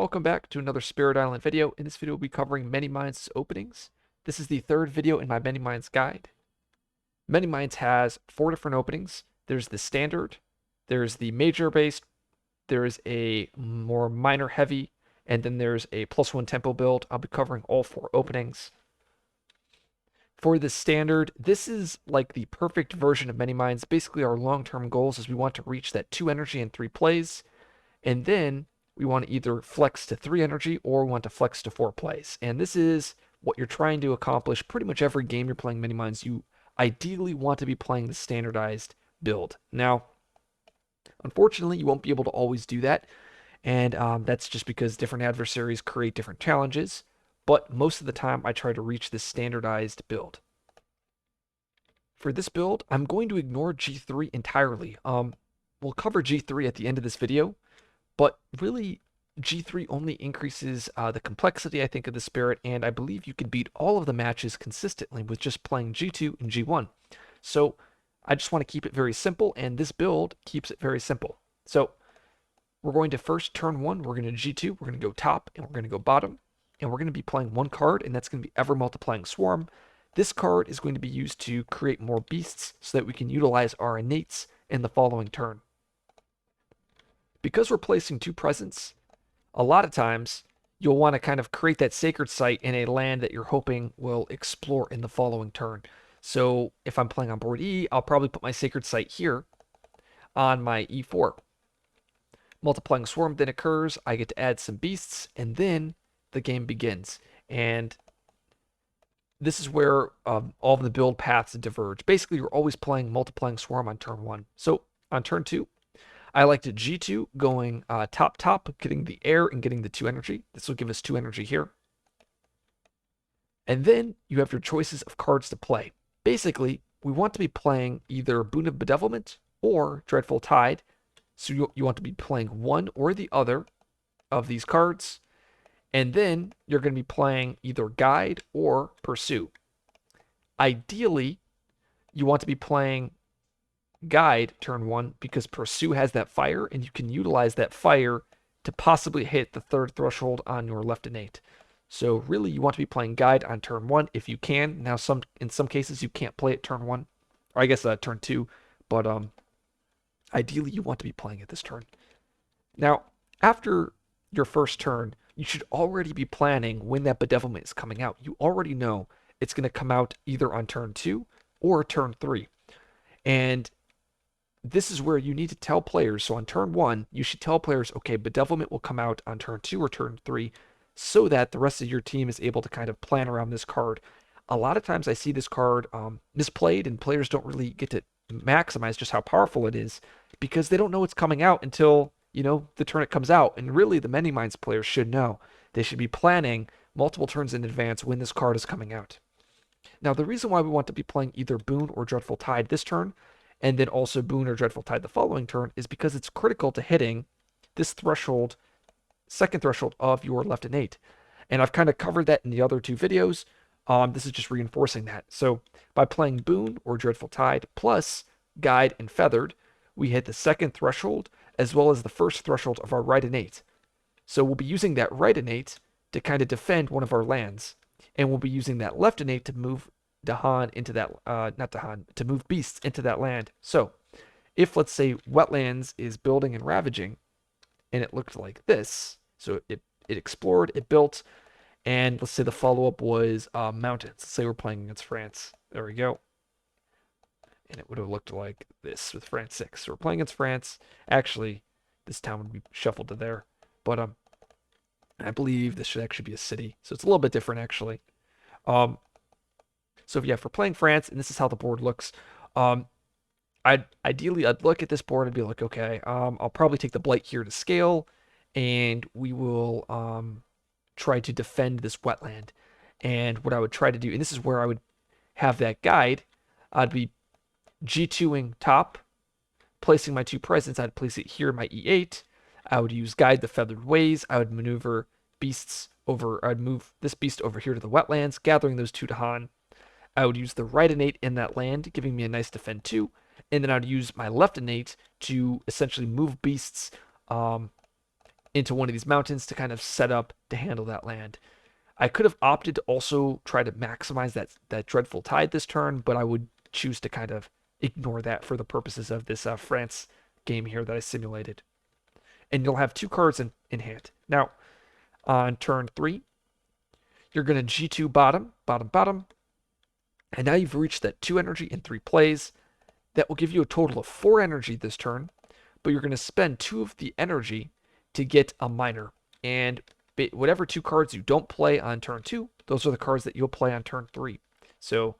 Welcome back to another Spirit Island video. In this video, we'll be covering Many Mines' openings. This is the third video in my Many Mines guide. Many Mines has 4 different openings. There's the standard, there's the major base, there's a more minor heavy, and then there's a +1 tempo build. I'll be covering all 4 openings. For the standard, this is like the perfect version of Many Mines. Basically, our long-term goals is we want to reach that 2 energy in 3 plays, and then we want to either flex to 3 energy or we want to flex to 4 plays. And this is what you're trying to accomplish pretty much every game you're playing Many Mines. You ideally want to be playing the standardized build. Now, unfortunately, you won't be able to always do that. And that's just because different adversaries create different challenges. But most of the time, I try to reach this standardized build. For this build, I'm going to ignore G3 entirely. We'll cover G3 at the end of this video. But really, G3 only increases the complexity, I think, of the Spirit, and I believe you can beat all of the matches consistently with just playing G2 and G1. So I just want to keep it very simple, and this build keeps it very simple. So we're going to first turn 1, we're going to G2, we're going to go top, and we're going to go bottom, and we're going to be playing 1 card, and that's going to be Ever Multiplying Swarm. This card is going to be used to create more beasts so that we can utilize our innates in the following turn. Because we're placing 2 presents, a lot of times you'll want to kind of create that sacred site in a land that you're hoping will explore in the following turn. So if I'm playing on board E, I'll probably put my sacred site here on my E4. Multiplying Swarm then occurs, I get to add some beasts, and then the game begins. And this is where all of the build paths diverge. Basically, you're always playing Multiplying Swarm on turn 1. So on turn 2, I like to G2 going top, getting the air and getting the 2 energy. This will give us 2 energy here. And then you have your choices of cards to play. Basically, we want to be playing either Boon of Bedevilment or Dreadful Tide. So you want to be playing one or the other of these cards. And then you're going to be playing either Guide or Pursue. Ideally, you want to be playing Guide turn 1 because Pursue has that fire, and you can utilize that fire to possibly hit the 3rd threshold on your left innate. So really, you want to be playing Guide on turn 1 if you can. Now, in some cases, you can't play it turn 1, or I guess turn 2, but ideally, you want to be playing it this turn. Now, after your first turn, you should already be planning when that Bedevilment is coming out. You already know it's going to come out either on turn 2 or turn 3. And this is where you need to tell players. So on turn 1, you should tell players, okay, Bedevilment will come out on turn 2 or turn 3 so that the rest of your team is able to kind of plan around this card. A lot of times I see this card misplayed, and players don't really get to maximize just how powerful it is because they don't know it's coming out until, the turn it comes out. And really, the Many Mines players should know. They should be planning multiple turns in advance when this card is coming out. Now, the reason why we want to be playing either Boon or Dreadful Tide this turn, and then also Boon or Dreadful Tide the following turn, is because it's critical to hitting this threshold, 2nd threshold of your left innate. And I've kind of covered that in the other 2 videos. This is just reinforcing that. So by playing Boon or Dreadful Tide plus Guide and Feathered, we hit the 2nd threshold as well as the 1st threshold of our right innate. So we'll be using that right innate to kind of defend one of our lands. And we'll be using that left innate to move Dahan into that, to move beasts into that land. So if, let's say, Wetlands is building and ravaging, and it looked like this, so it explored, it built, and let's say the follow-up was mountains. Let's say we're playing against France. There we go. And it would have looked like this with France 6. So we're playing against France. Actually, this town would be shuffled to there. But I believe this should actually be a city. So it's a little bit different, actually. So yeah, if we're playing France, and this is how the board looks, I'd look at this board and be like, okay, I'll probably take the Blight here to scale, and we will try to defend this wetland. And what I would try to do, and this is where I would have that guide, I'd be G2ing top, placing my 2 presents. I'd place it here in my E8. I would use Guide the Feathered Ways. I would maneuver beasts over, I'd move this beast over here to the wetlands, gathering those 2 Dahan. I would use the right innate in that land, giving me a nice defend 2. And then I'd use my left innate to essentially move beasts into one of these mountains to kind of set up to handle that land. I could have opted to also try to maximize that dreadful tide this turn, but I would choose to kind of ignore that for the purposes of this France game here that I simulated. And you'll have 2 cards in hand. Now, on turn 3, you're going to G2 bottom, bottom, bottom. And now you've reached that 2 energy in 3 plays. That will give you a total of 4 energy this turn, but you're going to spend 2 of the energy to get a minor. And whatever 2 cards you don't play on turn 2, those are the cards that you'll play on turn 3. So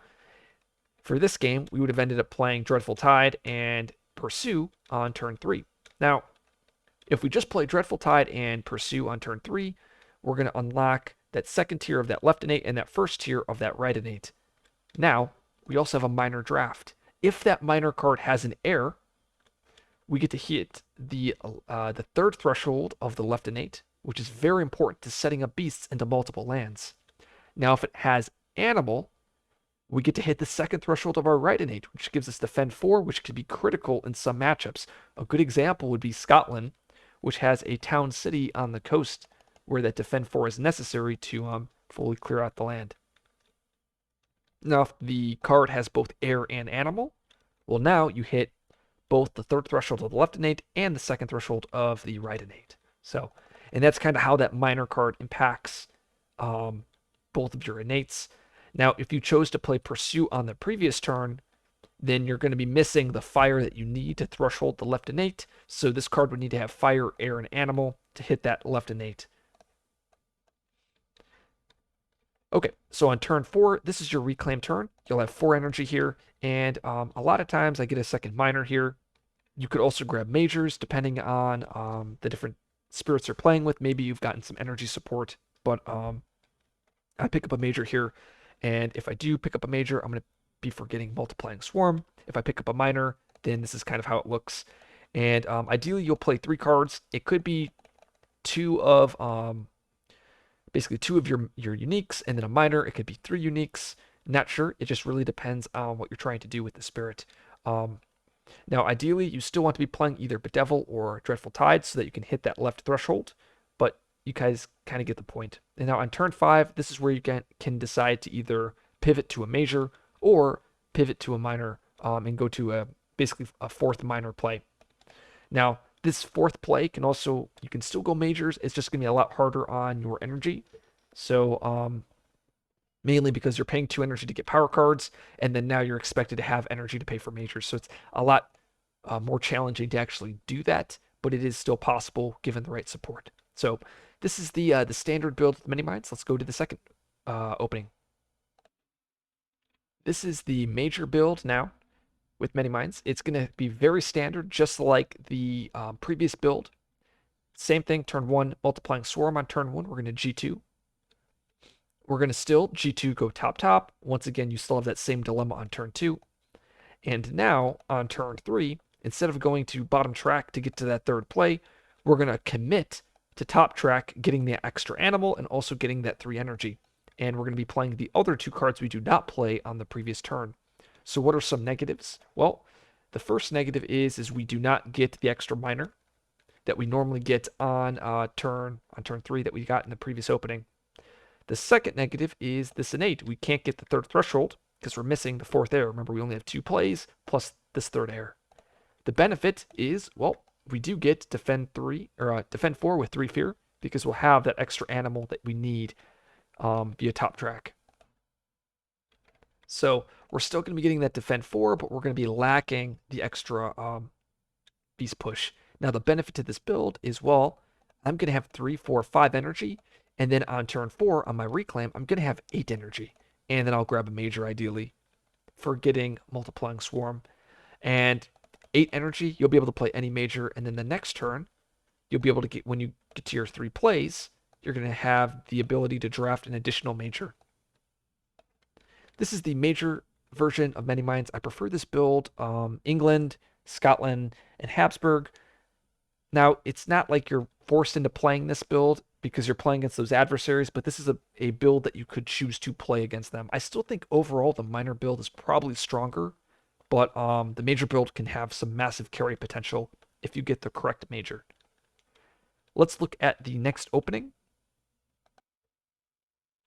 for this game, we would have ended up playing Dreadful Tide and Pursue on turn 3. Now, if we just play Dreadful Tide and Pursue on turn 3, we're going to unlock that second tier of that left innate and that first tier of that right innate. Now, we also have a minor draft. If that minor card has an heir, we get to hit the third threshold of the left innate, which is very important to setting up beasts into multiple lands. Now, if it has animal, we get to hit the second threshold of our right innate, which gives us Defend 4, which could be critical in some matchups. A good example would be Scotland, which has a town city on the coast where that Defend 4 is necessary to fully clear out the land. Now, if the card has both air and animal, well, now you hit both the third threshold of the left innate and the second threshold of the right innate. So, and that's kind of how that minor card impacts both of your innates. Now, if you chose to play Pursue on the previous turn, then you're going to be missing the fire that you need to threshold the left innate. So this card would need to have fire, air, and animal to hit that left innate. Okay, so on turn 4, this is your reclaim turn. You'll have 4 energy here, and a lot of times I get a second minor here. You could also grab majors depending on the different spirits you're playing with. Maybe you've gotten some energy support, but I pick up a major here, and if I do pick up a major, I'm going to be forgetting Multiplying Swarm. If I pick up a minor, then this is kind of how it looks. And ideally, you'll play 3 cards. It could be 2 of basically 2 of your uniques, and then a minor. It could be 3 uniques. Not sure. It just really depends on what you're trying to do with the spirit. Now, ideally, you still want to be playing either Bedevil or Dreadful Tide so that you can hit that left threshold, but you guys kind of get the point. And now on turn 5, this is where you can decide to either pivot to a major or pivot to a minor and go to basically a 4th minor play. Now, this 4th play you can still go majors. It's just going to be a lot harder on your energy. So, mainly because you're paying 2 energy to get power cards, and then now you're expected to have energy to pay for majors. So it's a lot more challenging to actually do that, but it is still possible given the right support. So this is the standard build with mini mines. Let's go to the second opening. This is the major build now with many mines. It's going to be very standard, just like the previous build. Same thing, turn 1, Multiplying Swarm on turn 1. We're going to G2. We're going to still G2 go top top. Once again, you still have that same dilemma on turn 2. And now on turn 3, instead of going to bottom track to get to that 3rd play, we're going to commit to top track, getting the extra animal and also getting that 3 energy. And we're going to be playing the other 2 cards we do not play on the previous turn. So what are some negatives? Well, the first negative is we do not get the extra minor that we normally get on turn 3 that we got in the previous opening. The second negative is this innate. We can't get the 3rd threshold because we're missing the 4th heir. Remember, we only have 2 plays plus this 3rd heir. The benefit is, well, we do get Defend 4 with 3 fear because we'll have that extra animal that we need via top track. So we're still going to be getting that Defend 4, but we're going to be lacking the extra beast push. Now the benefit to this build is, well, I'm going to have 3, 4, 5 energy. And then on turn 4, on my reclaim, I'm going to have 8 energy. And then I'll grab a major, ideally, for getting Multiplying Swarm. And 8 energy, you'll be able to play any major. And then the next turn, you'll be able to get, when you get to your 3 plays, you're going to have the ability to draft an additional major. This is the major version of Many Mines. I prefer this build. England, Scotland, and Habsburg. Now, it's not like you're forced into playing this build because you're playing against those adversaries, but this is a build that you could choose to play against them. I still think overall the minor build is probably stronger, but the major build can have some massive carry potential if you get the correct major. Let's look at the next opening.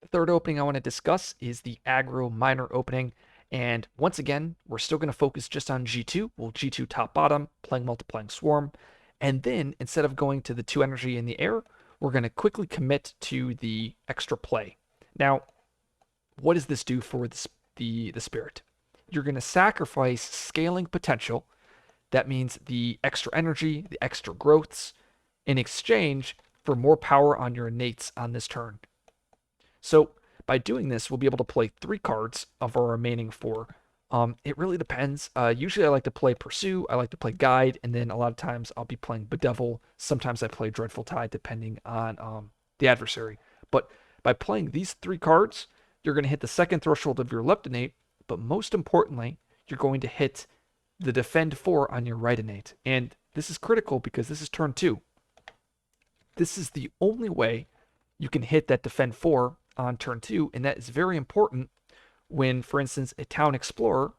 The third opening I want to discuss is the Aggro Minor opening. And once again, we're still going to focus just on G2. We'll G2 top bottom, playing multiplying Swarm. And then instead of going to the 2 energy in the air, we're going to quickly commit to the extra play. Now, what does this do for the spirit? You're going to sacrifice scaling potential. That means the extra energy, the extra growths, in exchange for more power on your innates on this turn. So by doing this, we'll be able to play 3 cards of our remaining 4. It really depends. Usually I like to play Pursue, I like to play Guide, and then a lot of times I'll be playing Bedevil. Sometimes I play Dreadful Tide, depending on the adversary. But by playing these 3 cards, you're going to hit the second threshold of your left innate, but most importantly, you're going to hit the Defend 4 on your right innate. And this is critical because this is turn 2. This is the only way you can hit that Defend 4 on turn 2, and that is very important when, for instance, a Town Explorer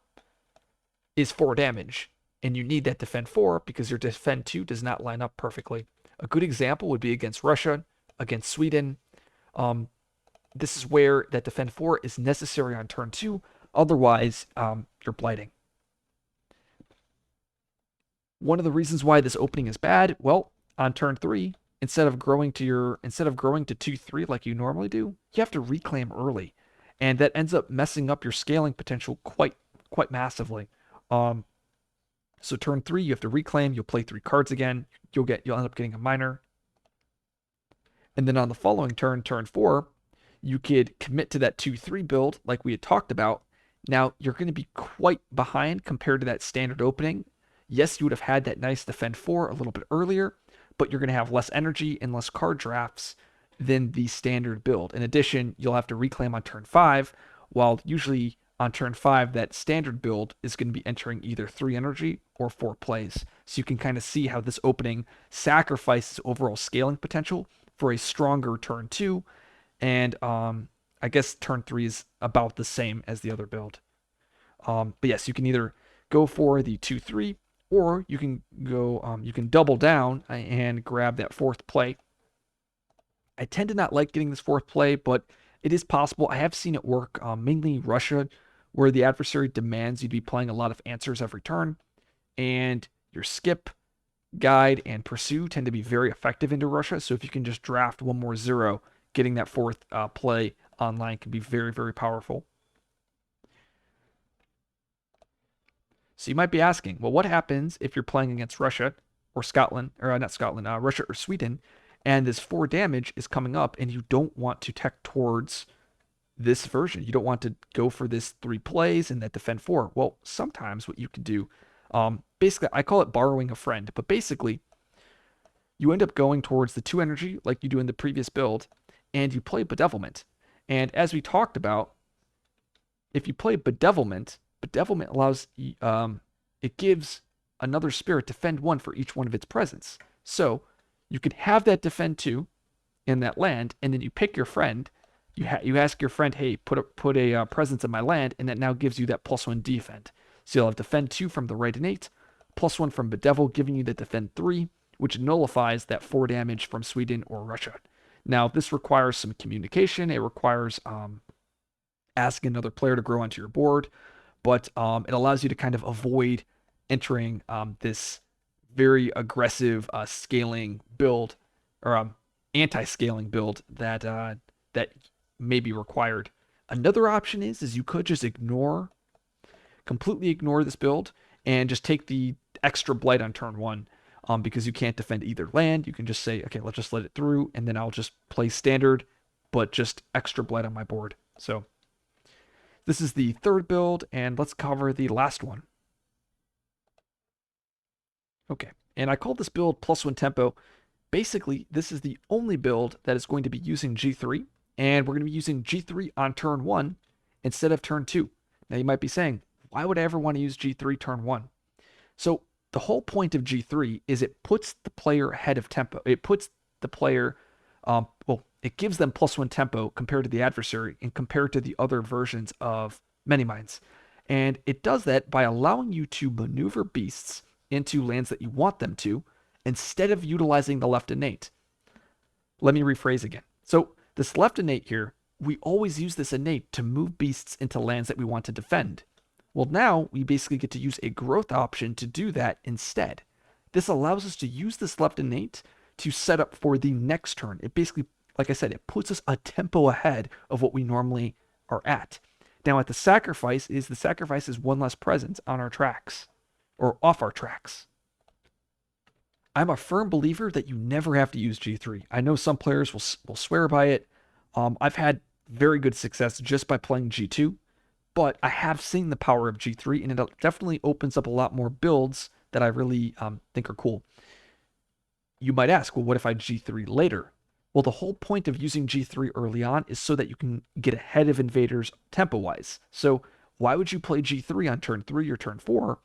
is 4 damage, and you need that Defend 4 because your Defend 2 does not line up perfectly. A good example would be against Russia, against Sweden. This is where that Defend 4 is necessary on turn 2, otherwise you're blighting. One of the reasons why this opening is bad, well, on turn 3, instead of growing to 2-3 like you normally do, you have to reclaim early, and that ends up messing up your scaling potential quite massively. So turn 3, you have to reclaim. You'll play 3 cards again. You'll end up getting a minor, and then on the following turn, turn 4, you could commit to that 2-3 build like we had talked about. Now you're going to be quite behind compared to that standard opening. Yes, you would have had that nice Defend 4 a little bit earlier, but you're going to have less energy and less card drafts than the standard build. In addition, you'll have to reclaim on turn 5, while usually on turn 5, that standard build is going to be entering either 3 energy or 4 plays. So you can kind of see how this opening sacrifices overall scaling potential for a stronger turn 2, and I guess turn 3 is about the same as the other build. But yes, you can either go for the 2-3, or you can go, you can double down and grab that 4th play. I tend to not like getting this 4th play, but it is possible. I have seen it work, mainly Russia, where the adversary demands you'd be playing a lot of answers every turn, and your skip, guide, and pursue tend to be very effective into Russia. So if you can just draft one more 0, getting that 4th play online can be very, very powerful. So you might be asking, well, what happens if you're playing against Russia or Scotland, or not Scotland, Russia or Sweden, and this 4 damage is coming up and you don't want to tech towards this version? You don't want to go for this 3 plays and that Defend 4. Well, sometimes what you can do, basically, I call it borrowing a friend, but basically, you end up going towards the 2 energy like you do in the previous build, and you play Bedevilment. And as we talked about, if you play Bedevilment allows, it gives another spirit Defend 1 for each one of its presence. So you could have that Defend 2 in that land, and then you pick your friend. You ask your friend, hey, put a presence in my land, and that now gives you that +1 defend. So you'll have Defend 2 from the right innate, +1 from Bedevil, giving you the Defend 3, which nullifies that 4 damage from Sweden or Russia. Now, this requires some communication. It requires asking another player to grow onto your board, but it allows you to kind of avoid entering this very aggressive scaling build, or anti-scaling build that may be required. Another option is you could just completely ignore this build and just take the extra blight on turn 1, because you can't defend either land. You can just say, okay, let's just let it through, and then I'll just play standard, but just extra blight on my board. So this is the 3rd build, and let's cover the last one. Okay, and I call this build +1 tempo. Basically, this is the only build that is going to be using G3, and we're going to be using G3 on turn 1 instead of turn 2. Now you might be saying, why would I ever want to use G3 turn 1? So the whole point of G3 is it puts the player ahead of tempo. It puts the player, it gives them +1 tempo compared to the adversary and compared to the other versions of Many Minds. And it does that by allowing you to maneuver beasts into lands that you want them to, instead of utilizing the left innate. Let me rephrase again. So this left innate here, we always use this innate to move beasts into lands that we want to defend. Well, now we basically get to use a growth option to do that instead. This allows us to use this left innate to set up for the next turn. It basically, like I said, it puts us a tempo ahead of what we normally are at. Now at the sacrifice is one less presence on our tracks or off our tracks. I'm a firm believer that you never have to use G3. I know some players will swear by it. I've had very good success just by playing G2, but I have seen the power of G3, and it definitely opens up a lot more builds that I really think are cool. You might ask, well, what if I G3 later? Well, the whole point of using G3 early on is so that you can get ahead of invaders tempo-wise. So why would you play G3 on turn 3 or turn 4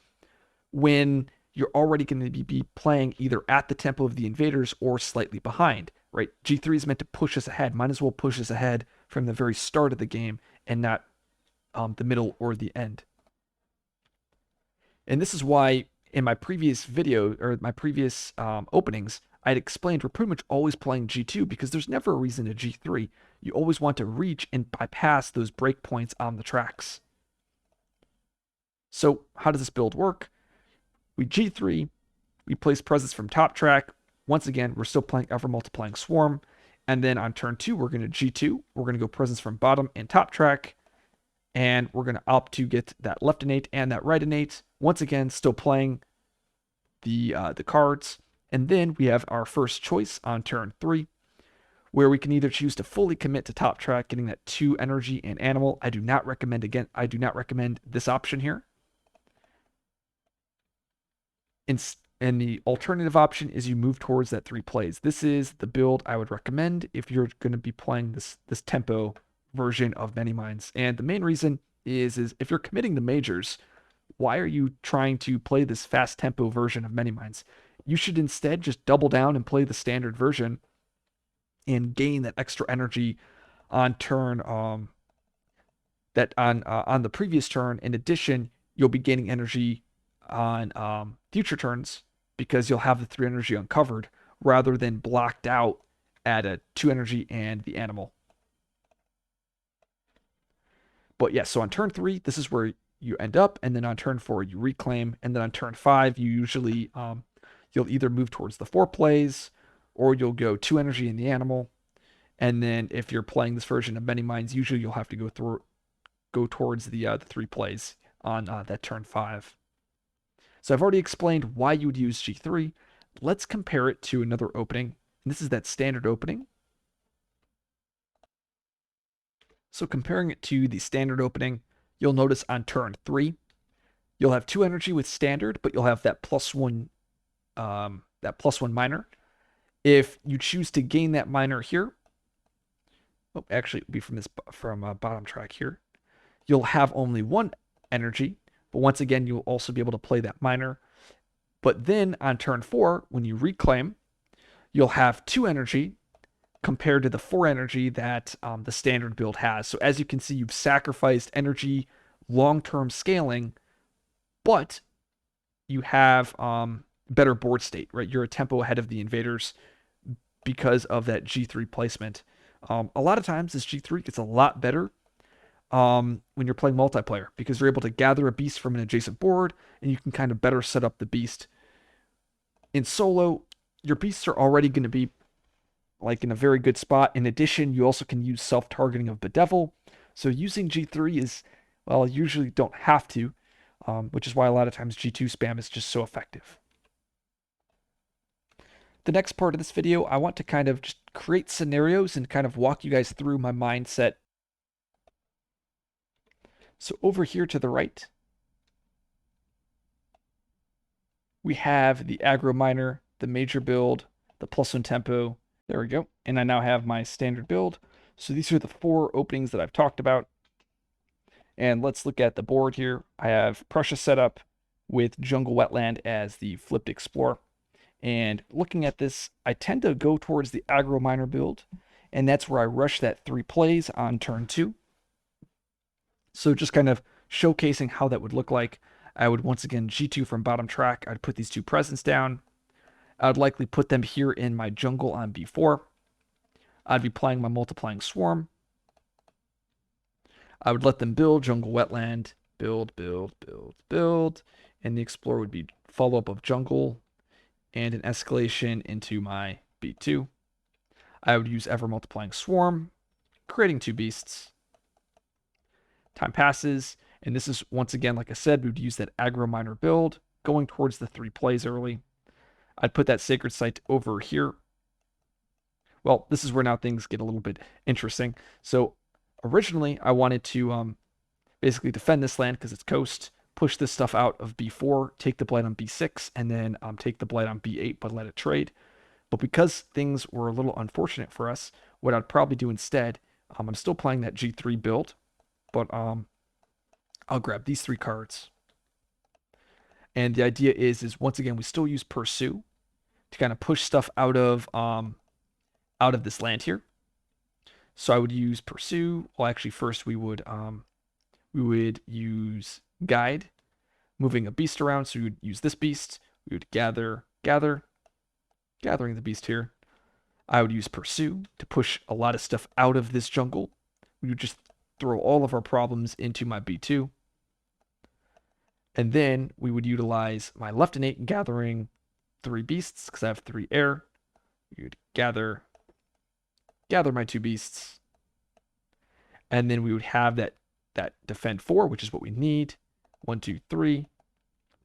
when you're already going to be playing either at the tempo of the invaders or slightly behind, right? G3 is meant to push us ahead. Might as well push us ahead from the very start of the game and not the middle or the end. And this is why in my previous video or my previous openings, I'd explained we're pretty much always playing G2 because there's never a reason to G3. You always want to reach and bypass those breakpoints on the tracks. So how does this build work? We G3, we place presence from top track. Once again, we're still playing ever multiplying Swarm. And then on turn 2, we're going to G2. We're going to go presence from bottom and top track. And we're going to opt to get that left innate and that right innate. Once again, still playing the cards. And then we have our first choice on turn 3, where we can either choose to fully commit to top track, getting that 2 energy and animal. I do not recommend this option here. And the alternative option is you move towards that 3 plays. This is the build I would recommend if you're going to be playing this tempo version of Many Minds. And the main reason is if you're committing to majors, why are you trying to play this fast tempo version of Many Minds? You should instead just double down and play the standard version and gain that extra energy on turn on the previous turn. In addition, you'll be gaining energy on future turns because you'll have the 3 energy uncovered rather than blocked out at a 2 energy and the animal. But yeah, so on turn 3, this is where you end up, and then on turn 4 you reclaim, and then on turn 5 you usually you'll either move towards the 4 plays or you'll go 2 energy in the animal. And then if you're playing this version of Many Minds, usually you'll have to go towards the 3 plays on that turn 5. So I've already explained why you would use G3. Let's compare it to another opening. And this is that standard opening. So comparing it to the standard opening, you'll notice on turn 3, you'll have 2 energy with standard, but you'll have that +1 minor. If you choose to gain that minor here, actually it would be from bottom track here, you'll have only 1 energy, but once again you'll also be able to play that minor. But then on turn 4, when you reclaim, you'll have 2 energy compared to the 4 energy that the standard build has. So as you can see, you've sacrificed energy long-term scaling, but you have better board state, right? You're a tempo ahead of the invaders because of that G3 placement. A lot of times this G3 gets a lot better when you're playing multiplayer because you're able to gather a beast from an adjacent board and you can kind of better set up the beast. In solo, your beasts are already going to be like in a very good spot. In addition, you also can use self-targeting of Bedevil. So using G3 is, well, you usually don't have to, which is why a lot of times G2 spam is just so effective. The next part of this video, I want to kind of just create scenarios and kind of walk you guys through my mindset. So over here to the right, we have the Aggro Minor, the major build, the +1 tempo. There we go. And I now have my standard build. So these are the 4 openings that I've talked about. And let's look at the board here. I have Prussia set up with Jungle Wetland as the flipped Explorer. And looking at this, I tend to go towards the Aggro Minor build. And that's where I rush that 3 plays on turn 2. So just kind of showcasing how that would look like. I would once again G2 from bottom track. I'd put these 2 presents down. I would likely put them here in my jungle on B4. I'd be playing my multiplying swarm. I would let them build jungle wetland, build, build, build, build, and the explorer would be follow up of jungle and an escalation into my B2. I would use ever multiplying swarm, creating 2 beasts. Time passes, and this is once again, like I said, we would use that Aggro Minor build, going towards the 3 plays early. I'd put that sacred site over here. Well, this is where now things get a little bit interesting. So originally, I wanted to basically defend this land because it's coast, push this stuff out of B4, take the blight on B6, and then take the blight on B8, but let it trade. But because things were a little unfortunate for us, what I'd probably do instead, I'm still playing that G3 build, but I'll grab these 3 cards. And the idea is once again, we still use Pursue to kind of push stuff out of this land here. So I would use Pursue. Well, actually, first we would use Guide, moving a beast around. So we would use this beast. We would gathering the beast here. I would use Pursue to push a lot of stuff out of this jungle. We would just throw all of our problems into my B2. And then we would utilize my left innate gathering 3 beasts because I have 3 air. We would gather my 2 beasts. And then we would have that defend 4, which is what we need. 1, 2, 3.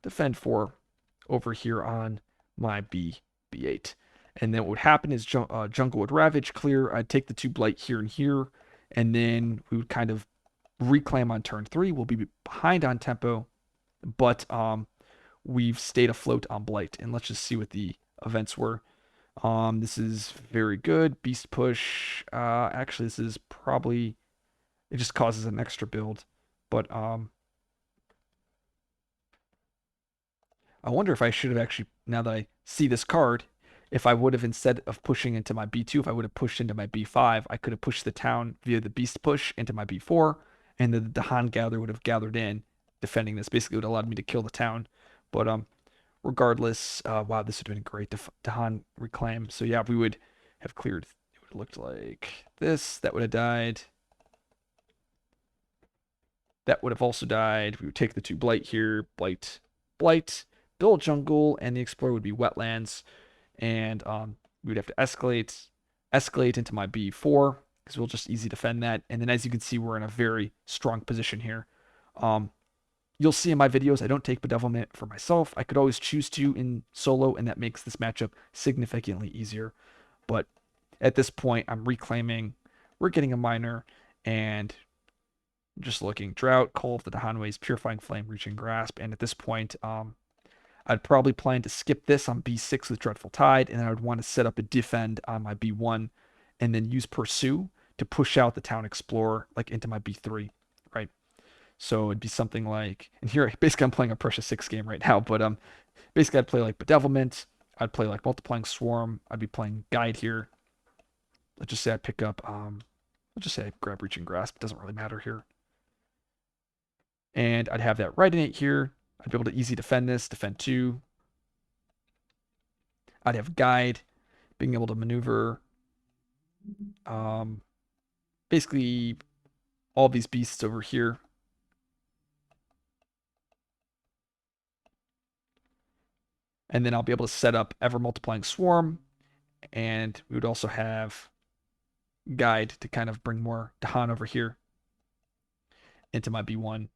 Defend 4 over here on my B8. And then what would happen is jungle would ravage, clear. I'd take the 2 blight here and here. And then we would kind of reclaim on turn 3. We'll be behind on tempo, but we've stayed afloat on blight. And let's just see what the events were. This is very good. Beast push. Actually, this is probably, it just causes an extra build. But I wonder if I should have actually, now that I see this card, if I would have, instead of pushing into my B2, if I would have pushed into my B5, I could have pushed the town via the beast push into my B4, and the Dahan Gather would have gathered in, defending this. Basically, it would have allowed me to kill the town. But regardless, wow, this would have been great. Dahan reclaim. So yeah, we would have cleared. It would have looked like this. That would have died. That would have also died. We would take the 2 blight here. Blight, build jungle, and the explorer would be wetlands. And we would have to escalate into my B4 because we'll just easy defend that. And then as you can see, we're in a very strong position here. You'll see in my videos, I don't take bedevilment for myself. I could always choose to in solo, and that makes this matchup significantly easier. But at this point, I'm reclaiming. We're getting a minor, and just looking. Drought, Call of the Dahanways, Purifying Flame, Reaching Grasp. And at this point, I'd probably plan to skip this on B6 with Dreadful Tide, and I would want to set up a defend on my B1, and then use Pursue to push out the Town Explorer like into my B3, right? So it'd be something like, and here basically I'm playing a Precious 6 game right now, but basically I'd play like Bedevilment, I'd play like Multiplying Swarm, I'd be playing Guide here. Let's just say I pick up, let's just say I grab Reaching Grasp, it doesn't really matter here. And I'd have that right innate here. I'd be able to easy defend this, defend 2. I'd have Guide, being able to maneuver basically all these beasts over here. And then I'll be able to set up Ever Multiplying Swarm. And we would also have Guide to kind of bring more Dahan over here into my B1.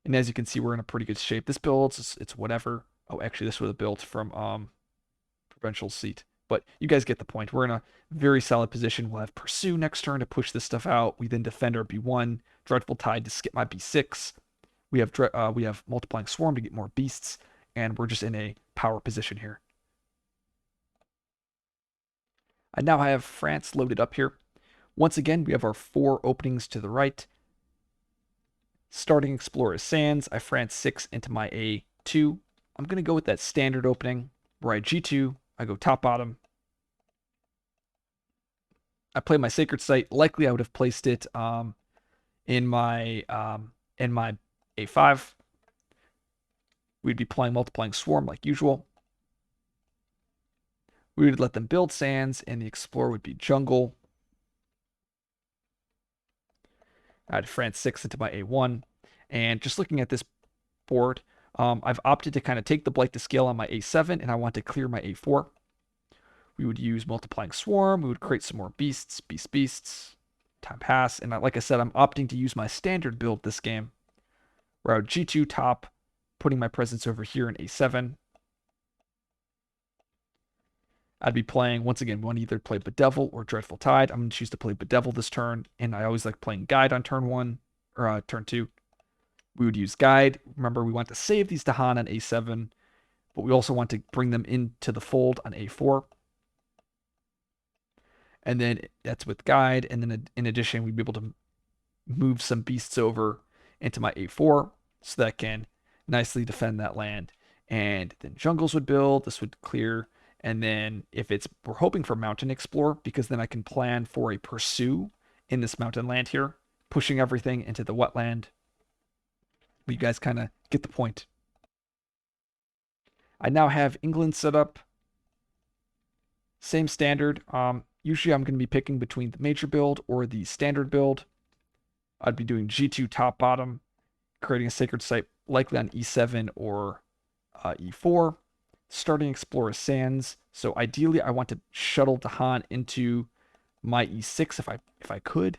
And as you can see, we're in a pretty good shape. This build, it's whatever. Oh, actually, this was a build from Provincial Seat. But you guys get the point. We're in a very solid position. We'll have Pursue next turn to push this stuff out. We then defend our B1. Dreadful Tide to skip my B6. We have Multiplying Swarm to get more beasts. And we're just in a power position here. I now have France loaded up here. Once again, we have our 4 openings to the right. Starting Explorer Sands, I France 6 into my A2. I'm going to go with that standard opening where I G2, I go top bottom. I play my Sacred Site. Likely I would have placed it in my A5. We'd be playing Multiplying Swarm like usual. We would let them build sands, and the explorer would be jungle. I'd France 6 into my A1. And just looking at this board, I've opted to kind of take the blight to scale on my A7, and I want to clear my A4. We would use multiplying swarm. We would create some more beasts. Time pass, and like I said, I'm opting to use my standard build this game, where I would G2 top, putting my presence over here in A7. I'd be playing, once again, we want to either play Bedevil or Dreadful Tide. I'm going to choose to play Bedevil this turn, and I always like playing Guide on turn 1, or turn 2. We would use Guide. Remember, we want to save these Dahan on A7, but we also want to bring them into the fold on A4. And then that's with Guide, and then in addition, we'd be able to move some beasts over into my A4, so that I can nicely defend that land. And then jungles would build, this would clear. And then if we're hoping for mountain explore, because then I can plan for a pursue in this mountain land here, pushing everything into the wetland. But you guys kind of get the point. I now have England set up. Same standard. Usually I'm going to be picking between the major build or the standard build. I'd be doing G2 top bottom, creating a sacred site likely on E7 or E4. Starting Explorer Sands. So ideally, I want to shuttle Dahan into my E6 if I could.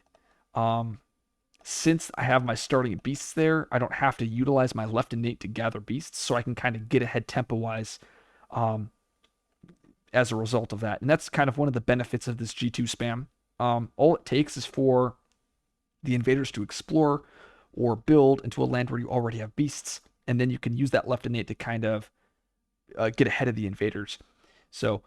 Since I have my starting beasts there, I don't have to utilize my left innate to gather beasts, so I can kind of get ahead tempo-wise as a result of that. And that's kind of one of the benefits of this G2 spam. All it takes is for the invaders to explore or build into a land where you already have beasts, and then you can use that left innate to kind of get ahead of the invaders. So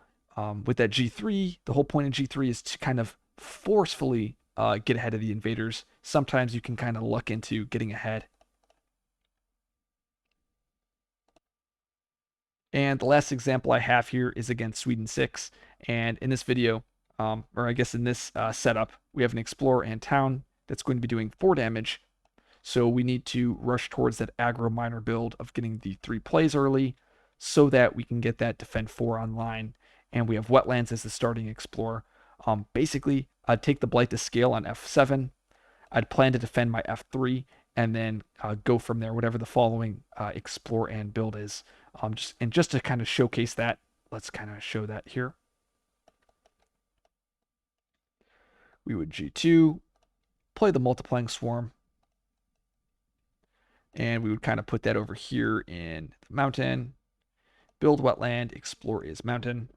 with that G3, the whole point of G3 is to kind of forcefully get ahead of the invaders. Sometimes you can kind of luck into getting ahead. And the last example I have here is against Sweden 6. And in this video, or I guess in this setup, we have an explorer and town that's going to be doing 4 damage. So we need to rush towards that Aggro Minor build of getting the 3 plays early, so that we can get that defend 4 online. And we have wetlands as the starting explorer. Basically, I'd take the blight to scale on F7. I'd plan to defend my F3 and then go from there, whatever the following explore and build is. Just to kind of showcase that, let's kind of show that here. We would G2, play the multiplying swarm, and we would kind of put that over here in the mountain. Build wetland, explore is mountain.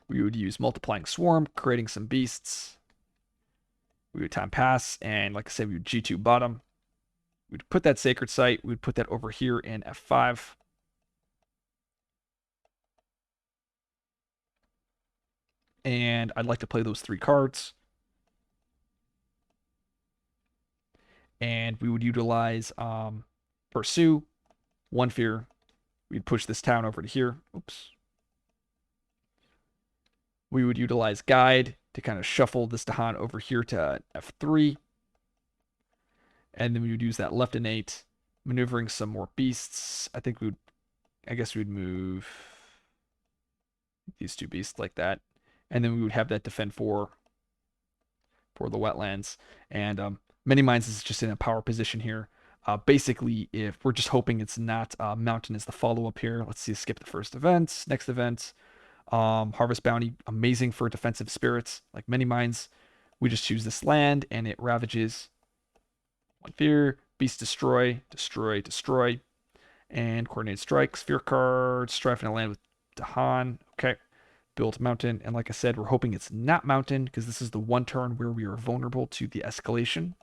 We would use multiplying swarm, creating some beasts. We would time pass, and like I said, we would G2 bottom. We'd put that sacred site, we'd put that over here in F5. And I'd like to play those 3 cards. And we would utilize Pursue, 1 fear. We'd push this town over to here. Oops. We would utilize Guide to kind of shuffle this Dahan over here to F3. And then we would use that left innate, maneuvering some more beasts. I guess we would move these 2 beasts like that. And then we would have that defend 4 for the wetlands. And Many Minds is just in a power position here. Basically, if we're just hoping it's not Mountain is the follow-up here. Let's see, skip the first event. Next event, Harvest Bounty, amazing for defensive spirits. Like Many Minds, we just choose this land, and it ravages. 1 fear, Beast Destroy, Destroy, Destroy. And Coordinated Strikes, Fear card, Strifing a land with Dahan. Okay, build Mountain. And like I said, we're hoping it's not Mountain, because this is the one turn where we are vulnerable to the escalation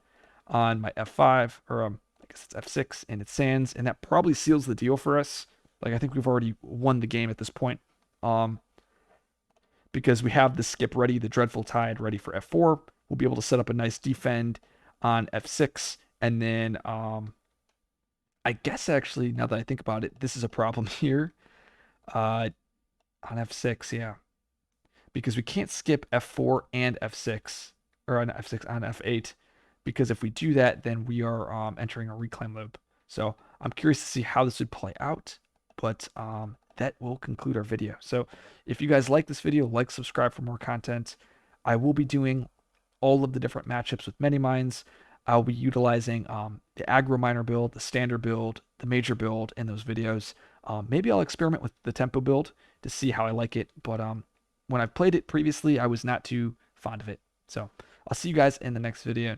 on my F5, or I guess it's F6, and it's Sands, and that probably seals the deal for us. Like, I think we've already won the game at this point, because we have the skip ready, the Dreadful Tide ready for F4. We'll be able to set up a nice defend on F6, and then I guess actually, now that I think about it, this is a problem here on F6, yeah, because we can't skip F4 and F6, or on F6 on F8. Because if we do that, then we are entering a reclaim loop. So I'm curious to see how this would play out. But that will conclude our video. So if you guys like this video, like, subscribe for more content. I will be doing all of the different matchups with many mines. I'll be utilizing the Aggro Minor build, the standard build, the major build in those videos. Maybe I'll experiment with the tempo build to see how I like it. But when I've played it previously, I was not too fond of it. So I'll see you guys in the next video.